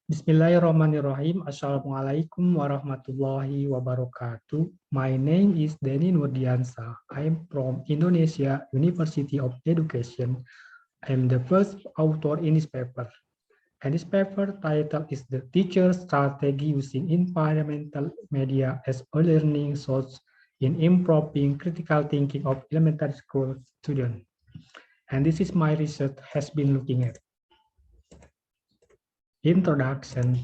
Bismillahirrahmanirrahim. Assalamualaikum warahmatullahi wabarakatuh. My name is Denny Nurdiansa. I'm from Indonesia University of Education. I'm the first author in this paper. And this paper title is The Teacher Strategy Using Environmental Media as a Learning Source in Improving Critical Thinking of Elementary School Students. And this is my research has been looking at. Introduction.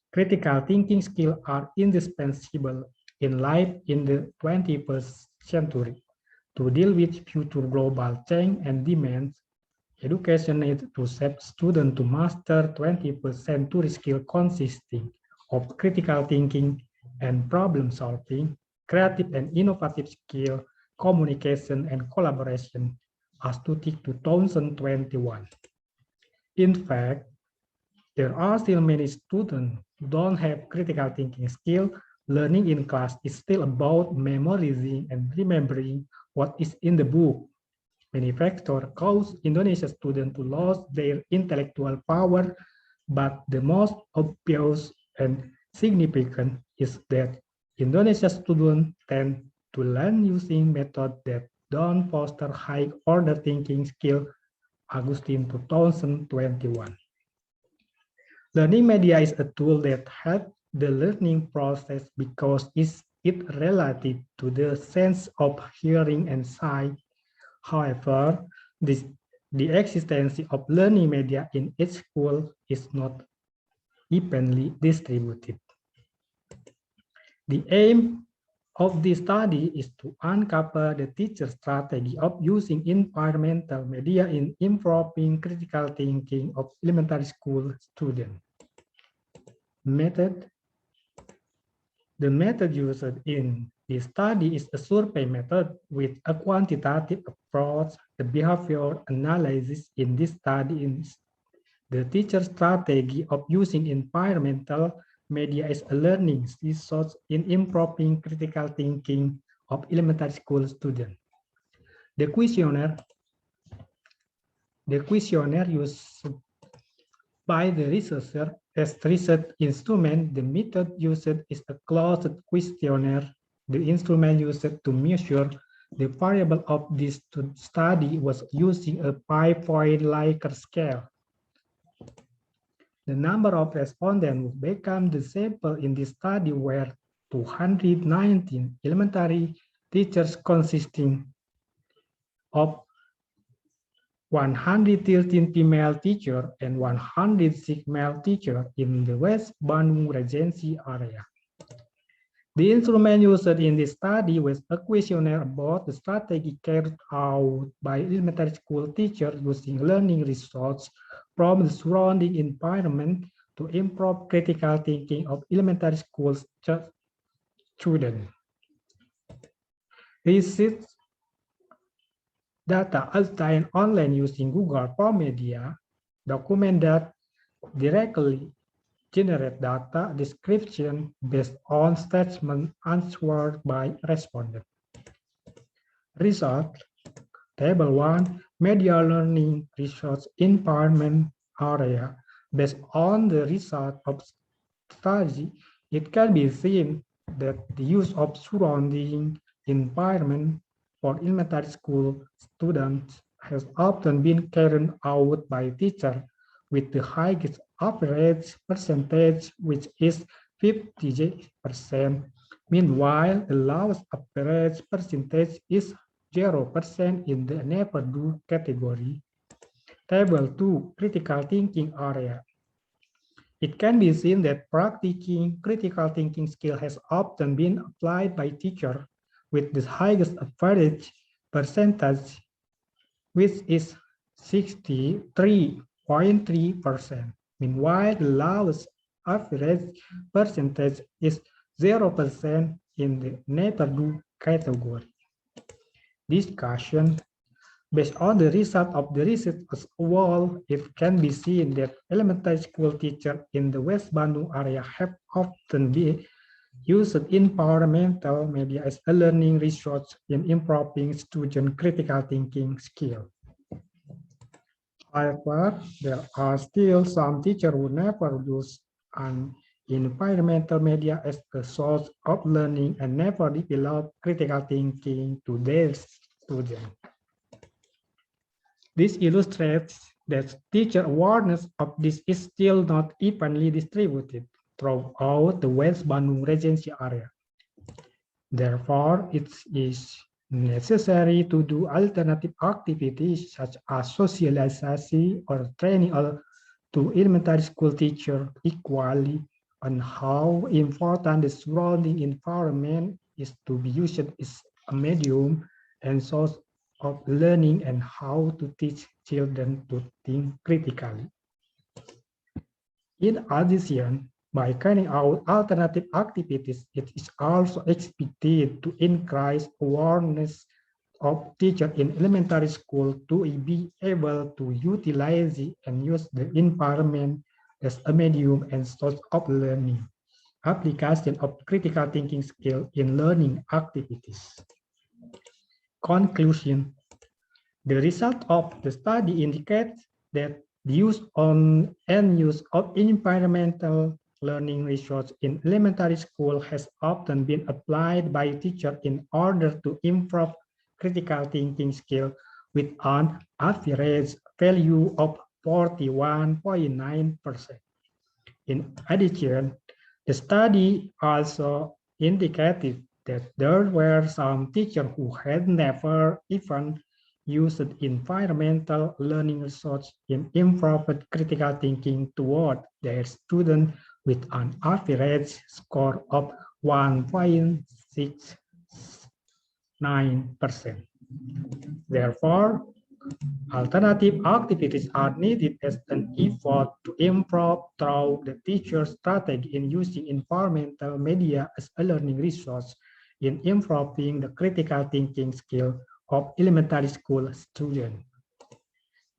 Critical thinking skills are indispensable in life in the 21st century. To deal with future global change and demands, education needs to set students to master 21st century skills consisting of critical thinking and problem solving, creative and innovative skill, communication and collaboration as to 2021. In fact, there are still many students who don't have critical thinking skill. Learning in class is still about memorizing and remembering what is in the book. Many factors cause Indonesian students to lose their intellectual power, but the most obvious and significant is that Indonesian students tend to learn using methods that don't foster high-order thinking skill. Agustin 2021. Learning media is a tool that helps the learning process because it's relative to the sense of hearing and sight. However, the existence of learning media in each school is not evenly distributed. The aim of this study is to uncover the teacher's strategy of using environmental media in improving critical thinking of elementary school students. Method. The method used in this study is a survey method with a quantitative approach. The behavior analysis in this study is the teacher's strategy of using environmental media as a learning resource in improving critical thinking of elementary school students. The questionnaire used by the researcher as research instrument. The method used is a closed questionnaire. The instrument used to measure the variable of this study was using a 5-point Likert scale. The number of respondents who became the sample in this study were 219 elementary teachers consisting of 113 female teachers and 106 male teachers in the West Bandung Regency area. The instrument used in this study was a questionnaire about the strategy carried out by elementary school teachers using learning results from the surrounding environment to improve critical thinking of elementary school students. Research data obtained online using Google for Media document that directly generate data description based on statement answered by respondents. Result, Table 1, Media Learning Resource Environment Area. Based on the result of study, it can be seen that the use of surrounding environment for elementary school students has often been carried out by teachers with the highest average percentage, which is 50%. Meanwhile, the lowest average percentage is 0% in the never do category. Table 2, Critical Thinking Area. It can be seen that practicing critical thinking skill has often been applied by teachers with the highest average percentage, which is 63.3%. Meanwhile, the lowest average percentage is 0% in the never do category. Discussion. Based on the result of the research as a whole, it can be seen that elementary school teachers in the West Bandung area have often been used environmental media as a learning resource in improving student critical thinking skill. However, there are still some teachers who never use an environmental media as a source of learning and never develop critical thinking to their students. This illustrates that teacher awareness of this is still not evenly distributed throughout the West Bandung Regency area. Therefore, it is necessary to do alternative activities such as socialization or training to elementary school teachers equally on how important the surrounding environment is to be used as a medium and source of learning and how to teach children to think critically. In addition, by carrying out alternative activities, it is also expected to increase awareness of teachers in elementary school to be able to utilize and use the environment as a medium and source of learning. Application of critical thinking skill in learning activities. Conclusion. The result of the study indicates that the use on and use of environmental learning resource in elementary school has often been applied by teachers in order to improve critical thinking skill with an average value of 41.9%. In addition, the study also indicated that there were some teachers who had never even used environmental learning resource in improved critical thinking toward their students with an average score of 1.69%. Therefore, alternative activities are needed as an effort to improve through the teacher's strategy in using environmental media as a learning resource in improving the critical thinking skill of elementary school students.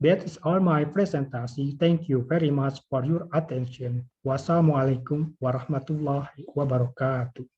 That is all my presentation. Thank you very much for your attention. Wassalamualaikum warahmatullahi wabarakatuh.